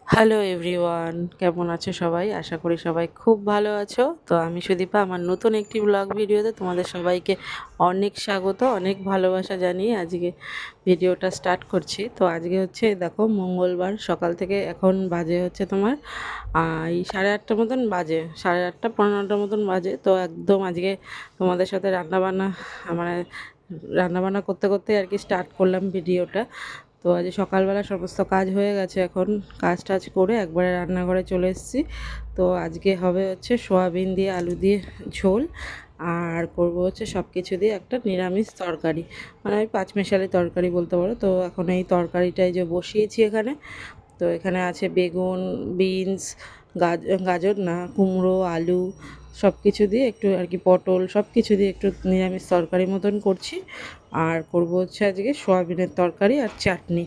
Hello everyone, কেমন আছো সবাই? আশা করি সবাই খুব ভালো আছো। তো আমি সুদীপা, আমার নতুন একটি ব্লগ ভিডিওতে তোমাদের সবাইকে অনেক স্বাগত, অনেক ভালোবাসা জানিয়ে আজকে ভিডিওটা স্টার্ট করছি। তো আজকে হচ্ছে দেখো মঙ্গলবার, সকাল থেকে এখন বাজে হচ্ছে তোমার এই 8:30 মতন বাজে, 8:30 9:15 মতন বাজে। তো একদম আজকে তোমাদের সাথে রান্নাবান্না মানে রান্নাবান্না করতে করতে আর কি স্টার্ট করলাম ভিডিওটা। তো আজ সকালবেলা সমস্ত কাজ হয়ে গেছে, এখন কাজ টাজ করে একবারে রান্নাঘরে চলে এসেছি। তো আজকে হবে হচ্ছে সোয়াবিন দিয়ে আলু দিয়ে ঝোল, আর করব হচ্ছে সব কিছু দিয়ে একটা নিরামিষ তরকারি, মানে ওই পাঁচমেশালি তরকারি বলতে পারো। তো এখন এই তরকারিটাই যে বসিয়েছি এখানে। তো এখানে আছে বেগুন, বিনস, গাজর না কুমড়ো, আলু সব কিছু দিয়ে একটু আর কি, পটল সব কিছু দিয়ে একটু নিরামিষ তরকারি মতন করছি। আর করব হচ্ছে আজকে সোয়াবিনের তরকারি আর চাটনি।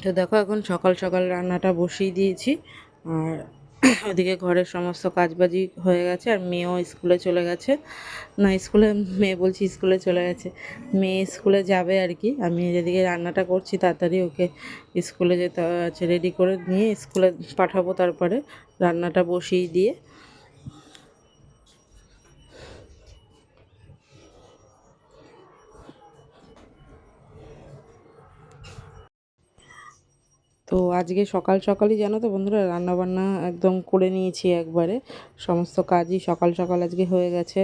তো দেখো এখন সকাল সকাল রান্নাটা বসিয়ে দিয়েছি। আর ওদিকে ঘরের সমস্ত কাজবাজি হয়ে গেছে, আর মেয়েও স্কুলে চলে গেছে। না স্কুলে, মেয়ে বলছি স্কুলে চলে গেছে, মেয়ে স্কুলে যাবে আর কি। আমি যেদিকে রান্নাটা করছি তাড়াতাড়ি ওকে স্কুলে যেতে আছে, রেডি করে নিয়ে স্কুলে পাঠাবো, তারপরে রান্নাটা বসিয়ে দিয়ে। তো আজকে সকাল সকালই জানো তো বন্ধুরা, রান্নাবান্না একদম করে নিয়েছি একবারে, সমস্ত কাজই সকাল সকাল আজকে হয়ে গেছে।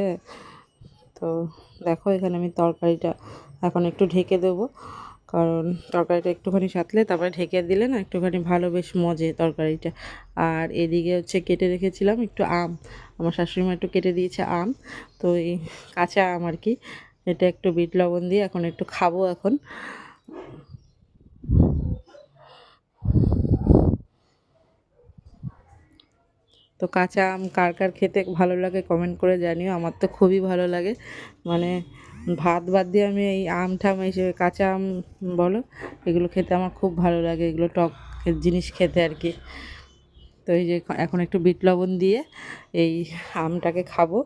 তো দেখো এখানে আমি তরকারিটা এখন একটু ঢেকে দেবো, কারণ তরকারিটা একটুখানি সাঁতলে তারপরে ঢেকে দিলে না একটুখানি ভালো বেশ মজে তরকারিটা। আর এদিকে হচ্ছে কেটে রেখেছিলাম একটু আম, আমার শাশুড়িমা একটু কেটে দিয়েছে আম। তো এই কাঁচা আম আর কি, এটা একটু বিট লবণ দিয়ে এখন একটু খাবো এখন। তো কাঁচা আম কার কার খেতে ভালো লাগে কমেন্ট করে জানিও, আমার তো খুবই ভালো লাগে। মানে ভাত বাদ দিয়ে আমি এই আম ঠাম হিসেবে কাঁচা আম বলো, এগুলো খেতে আমার খুব ভালো লাগে, এগুলো টক জিনিস খেতে আর কি। তো এই যে এখন একটু বিট লবণ দিয়ে এই আমটাকে খাবো।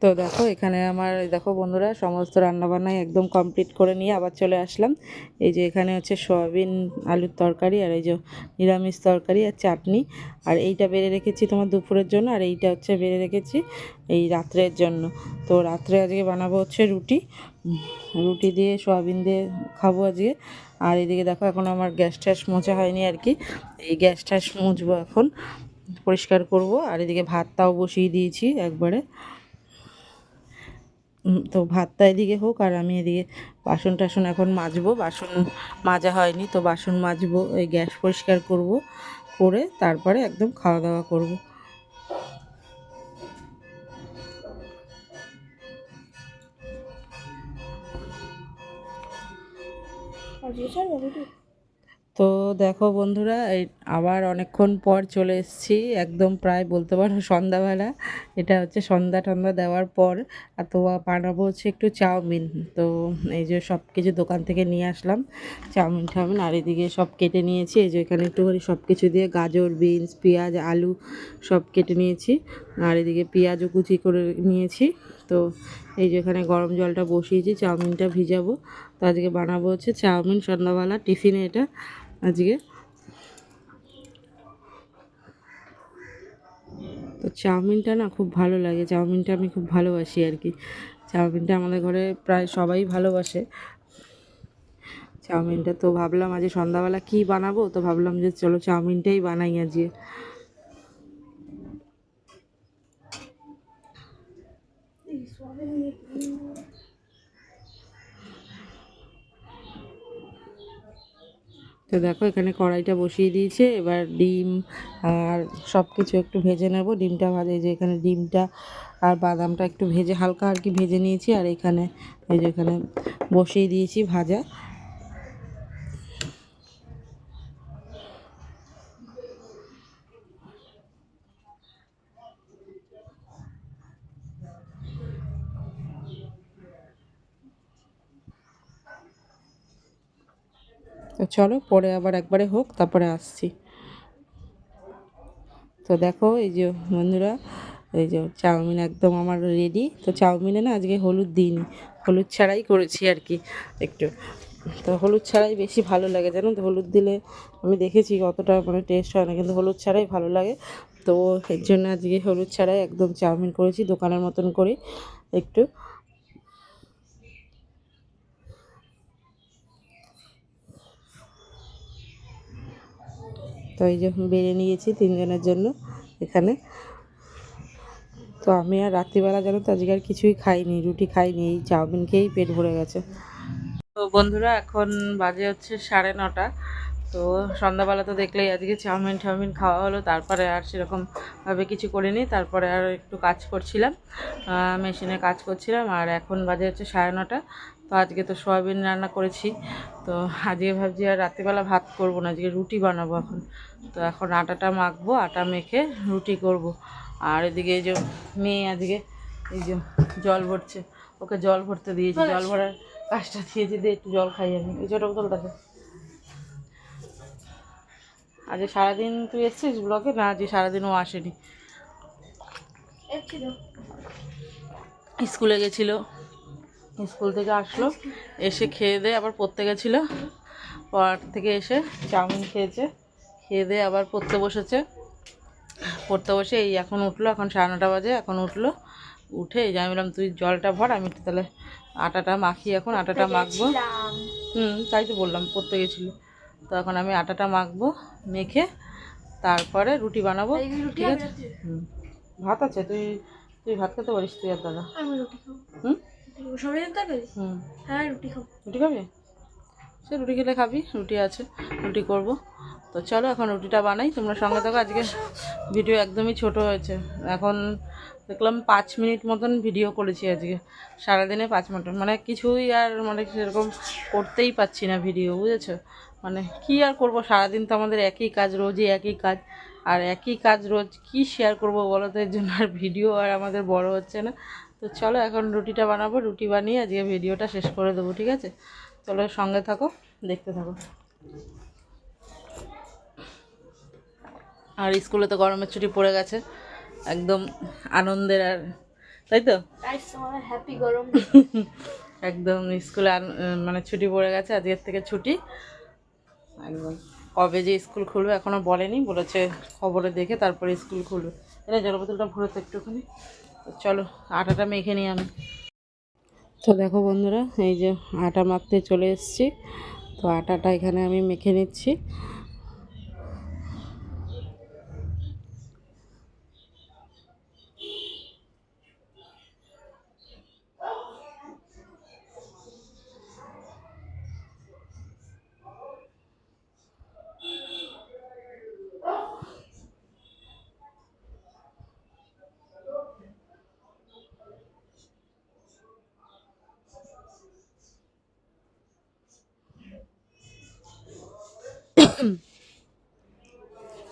তো দেখো এখানে আমার, দেখো বন্ধুরা, সমস্ত রান্নাবান্নাই একদম কমপ্লিট করে নিয়ে আবার চলে আসলাম। এই যে এখানে হচ্ছে সয়াবিন আলুর তরকারি, আর এই যে নিরামিষ তরকারি আর চাটনি। আর এইটা বেড়ে রেখেছি তোমার দুপুরের জন্য, আর এইটা হচ্ছে বেড়ে রেখেছি এই রাত্রের জন্য। তো রাত্রে আজকে বানাবো হচ্ছে রুটি, রুটি দিয়ে সয়াবিন দিয়ে খাবো আজকে। আর এদিকে দেখো এখন আমার গ্যাস ট্যাস মোছা হয়নি আর কি, এই গ্যাস ট্যাস মুছবো এখন, পরিষ্কার করব। আর এদিকে ভাতটাও বসিয়ে দিয়েছি একবারে। তো ভাতটা এদিকে হোক, আর আমি এদিকে বাসন টাসন এখন মাজবো, বাসন মাজা হয়নি তো বাসন মাজবো, এই গ্যাস পরিষ্কার করব, করে তারপরে একদম খাওয়া দাওয়া করব। তো দেখো বন্ধুরা, এই আবার অনেকক্ষণ পর চলে এসেছি, একদম প্রায় বলতে পারো সন্ধ্যাবেলা। এটা হচ্ছে সন্ধ্যা টন্ধা দেওয়ার পর। আর তো বানাবো হচ্ছে একটু চাউমিন। তো এই যে সব কিছু দোকান থেকে নিয়ে আসলাম, চাউমিন টাউমিন। আর এদিকে সব কেটে নিয়েছি, এই যে এখানে একটুখানি সব কিছু দিয়ে গাজর, বিনস, পেঁয়াজ, আলু সব কেটে নিয়েছি। আর এদিকে পেঁয়াজও কুচি করে নিয়েছি। তো এই যে এখানে গরম জলটা বসিয়েছি, চাউমিনটা ভিজাবো। তো আজকে বানাবো হচ্ছে চাউমিন সন্ধ্যাবেলা টিফিনে, এটা আজকে। তো চাউমিনটা না খুব ভালো লাগে, চাউমিনটা আমি খুব ভালোবাসি আর কি। চাউমিনটা আমাদের ঘরে প্রায় সবাই ভালোবাসে চাউমিনটা। তো ভাবলাম আজ সন্ধ্যাবেলা কী বানাবো, তো ভাবলাম যে চলো চাউমিনটাই বানাই আজকে। তো দেখো এখানে কড়াইটা বসিয়ে দিয়েছে, এবার ডিম আর সব কিছু একটু ভেজে নেব। ডিমটা ভাজে, যে এখানে ডিমটা আর বাদামটা একটু ভেজে হালকা আর কি ভেজে নিয়েছি। আর এখানে এই যে এখানে বসিয়ে দিয়েছি ভাজা। তো চলো পরে আবার একবারে হোক, তারপরে আসছি। তো দেখো এই যে বন্ধুরা, এই যে চাউমিন একদম আমার রেডি। তো চাউমিনে না আজকে হলুদ দিইনি, হলুদ ছাড়াই করেছি আর কি একটু। তো হলুদ ছাড়াই বেশি ভালো লাগে, জানো তো। হলুদ দিলে আমি দেখেছি অতটা মানে টেস্ট হয় না, কিন্তু হলুদ ছাড়াই ভালো লাগে। তো এর জন্য আজকে হলুদ ছাড়াই একদম চাউমিন করেছি, দোকানের মতন করে একটু। তো এই যে বেড়ে নিয়েছি 3 জনের জন্য এখানে। তো আমি আর রাত্রিবেলা জানো তো আজকে আর কিছুই খাইনি, রুটি খাইনি, এই চাউমিন খেয়েই পেট ভরে গেছে। তো বন্ধুরা এখন বাজে হচ্ছে 9:30। তো সন্ধ্যাবেলা তো দেখলেই আজকে চাউমিন খাওয়া হলো, তারপরে আর সেরকমভাবে কিছু করিনি। তারপরে আর একটু কাজ করছিলাম, মেশিনে কাজ করছিলাম। আর এখন বাজে হচ্ছে 9:30। তো আজকে তো সয়াবিন রান্না করেছি। তো আজকে ভাবছি আর রাত্রিবেলা ভাত করব না, আজকে রুটি বানাবো এখন। তো এখন আটাটা মাখবো, আটা মেখে রুটি করব। আর এদিকে এই যে মেয়ে আজকে এই যে জল ভরছে, ওকে জল ভরতে দিয়েছি, জল ভরার কাজটা দিয়েছি, দিয়ে একটু জল খাই আমি। এই ছোটো বোতলটাতে। আজকে সারাদিন তুই এসছিস ব্লগে? না, আজকে সারাদিন ও আসেনি, স্কুলে গেছিলো। স্কুল থেকে আসলো, এসে খেয়ে দিয়ে আবার পড়তে গেছিলো। পড়ার থেকে এসে চাউমিন খেয়েছে, খেয়ে দিয়ে আবার পড়তে বসেছে। পড়তে বসে এই এখন উঠলো, এখন 9:30 বাজে, এখন উঠলো। উঠে এই যে আমি বললাম তুই জলটা ভর, আমি একটু তাহলে আটাটা মাখি। এখন আটাটা মাখবো। তাই তো বললাম, পড়তে গেছিলো। তো এখন আমি আটাটা মাখবো, মেখে তারপরে রুটি বানাবো। ঠিক আছে? ভাত আছে, তুই তুই ভাত খেতে পারিস, তুই আর দাদা। হ্যাঁ, রুটি খাবি? সে রুটি খেলে খাবি, রুটি আছে, রুটি করব। তো চলো এখন রুটিটা বানাই, তোমরা সঙ্গে থাকো। আজকে ভিডিও একদমই ছোট হয়েছে, এখন দেখলাম 5 মিনিট মতন ভিডিও করেছি আজকে। সারাদিনে 5 মিনিট, মানে কিছুই আর মানে সেরকম করতেই পারছি না ভিডিও, বুঝেছো? মানে কি আর করব, সারাদিন তো আমাদের একই কাজ, রোজই একই কাজ। আর একই কাজ রোজ কি শেয়ার করব বলো তো? এর জন্য আর ভিডিও আর আমাদের বড় হচ্ছে না। তো চলো এখন রুটিটা বানাবো, রুটি বানিয়ে আজকে ভিডিওটা শেষ করে দেবো। ঠিক আছে? চলো সঙ্গে থাকো, দেখতে থাকো। আর স্কুলে তো গরমের ছুটি পড়ে গেছে, একদম আনন্দের। আর তাই তো হ্যাপি গরম একদম স্কুলে মানে ছুটি পড়ে গেছে, আজকের থেকে ছুটি একদম। কবে যে স্কুল খুলবে এখনও বলেনি, বলেছে খবরে দেখে তারপরে স্কুল খুলবে। এটা জল বোতলটা ভরে তো একটুখানি। চলো আটাটা মেখে নিই আমি। তো দেখো বন্ধুরা, এই যে আটা মাখতে চলে এসেছি। তো আটাটা এখানে আমি মেখে নিচ্ছি।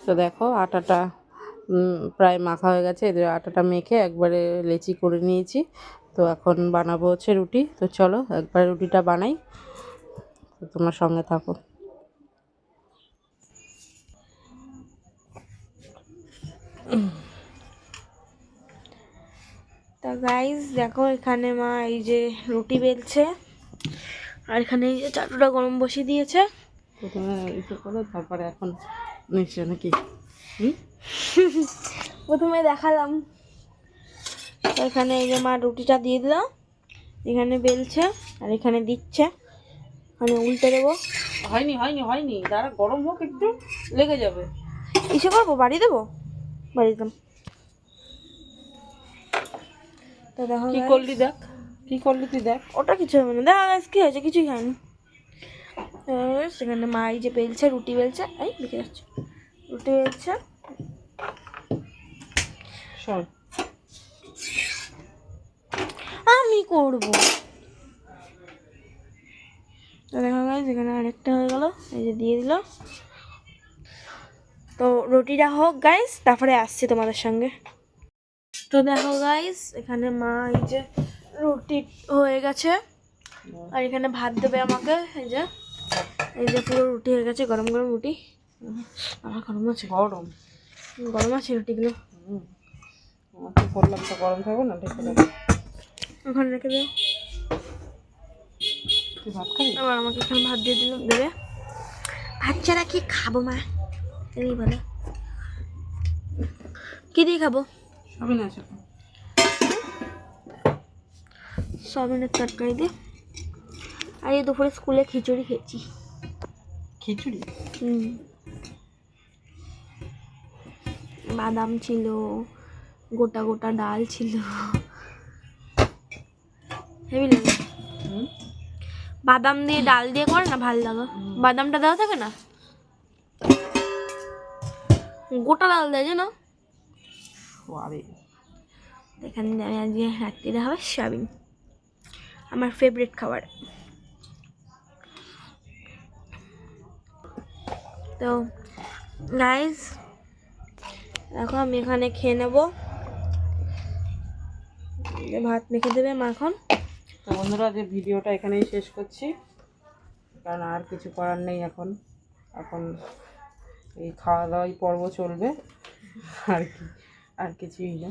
তো দেখো আটাটা প্রায় মাখা হয়ে গেছে। এদের আটাটা মেখে একবারে লেচি করে নিয়েছি। তো এখন বানাবো হচ্ছে রুটি। তো চলো একবারে রুটিটা বানাই, তো তোমার সঙ্গে থাকো। তা গাইস দেখো, এখানে মা এই যে রুটি বেলছে, আর এখানে এই যে চাটুটা গরম বসিয়ে দিয়েছে। প্রথমে একটু করো, তারপরে এখন নিশ্চয় নাকি প্রথমে দেখালাম। তো এখানে এই যে মা রুটিটা দিয়ে দিল, এখানে বেলছে আর এখানে দিচ্ছে, মানে উল্টে দেবো। হয়নি হয়নি হয়নি, দাঁড়া গরম হোক, একটু লেগে যাবে। ইসে করবো, বাড়ি দেবো, বাড়ি দিতাম। তো দেখো কি করলি, দেখ কি করলি তুই, দেখ। ওটা কিছু হবে না, দেখা গেছে কী হয়েছে, কিছুই খায়নি। সেখানে মা এই যে বেলছে, রুটি বেলছে, এই দেখে যাচ্ছে রুটি বেলছে। সর, আমি করবো। তো দেখো গাইস, এখানে আরেকটা হয়ে গেল, এই যে দিয়ে দিল। তো রুটিটা হোক গাইস, তারপরে আসছি তোমাদের সঙ্গে। তো দেখো গাইস, এখানে মা এই যে রুটি হয়ে গেছে, আর এখানে ভাত দেবে আমাকে। এই যে পুরো রুটি হয়ে গেছে, গরম গরম রুটি। আমার গরম আছে, গরম গরম আছে রুটিগুলো। আমার তো করলাম তো গরম থাকবে না, ঢেকে দেবো। ওখানে রেখে দেবো। তুই ভাত খাবি? আবার আমাকে এখানে ভাত দিয়ে দিল, দেবে। ভাত ছাড়া কি খাবো মা? এই বলো কি দিয়ে খাবো? সবই না আছে। সয়াবিনের তরকারি দিয়ে। আর এই দুপুরে স্কুলে খিচুড়ি খেয়েছি। খিচুড়ি? বাদাম ছিল, গোটা গোটা ডাল ছিল, হেভি লাগে। বাদাম দিয়ে ডাল দিয়ে করে না, ভালো লাগে। বাদামটা দেওয়া থাকে না, গোটা ডাল দেয় জানো। এখানে আমি আজকে রাত্রিরে হবে সয়াবিন, আমার ফেভারিট খাবার। তো গাইস দেখো আমি এখানে খেয়ে নেবো। ভাত মেখে দেবে মা এখন। তো বন্ধুরা, যে ভিডিওটা এখানেই শেষ করছি, কারণ আর কিছু করার নেই এখন। এখন এই খাওয়া দাওয়াই পর্ব চলবে, আর কি, আর কিছুই না।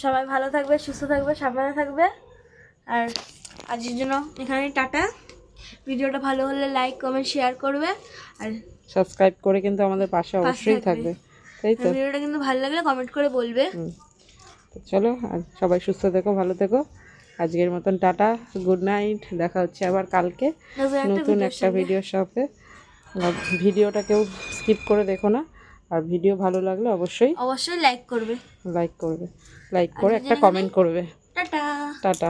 সবাই ভালো থাকবে, সুস্থ থাকবে, সাবধানে থাকবে। আর আজকের জন্য এখানেই টাটা। ভিডিওটা ভালো হলে লাইক কমেন্ট শেয়ার করবে, আর সাবস্ক্রাইব করে কিন্তু আমাদের পাশে অবশ্যই থাকবে, তাই তো? ভিডিওটা কিন্তু ভালো লাগলে কমেন্ট করে বলবে। তো চলো, আর সবাই সুস্থ থেকো, ভালো থেকো। আজকের মতন টাটা, গুড নাইট। দেখা হচ্ছে আবার কালকে নতুন একটা ভিডিওর সাথে। ভিডিওটা কেউ স্কিপ করে দেখো না, আর ভিডিও ভালো লাগলে অবশ্যই অবশ্যই লাইক করবে, লাইক করে একটা কমেন্ট করবে। টাটা। টাটা।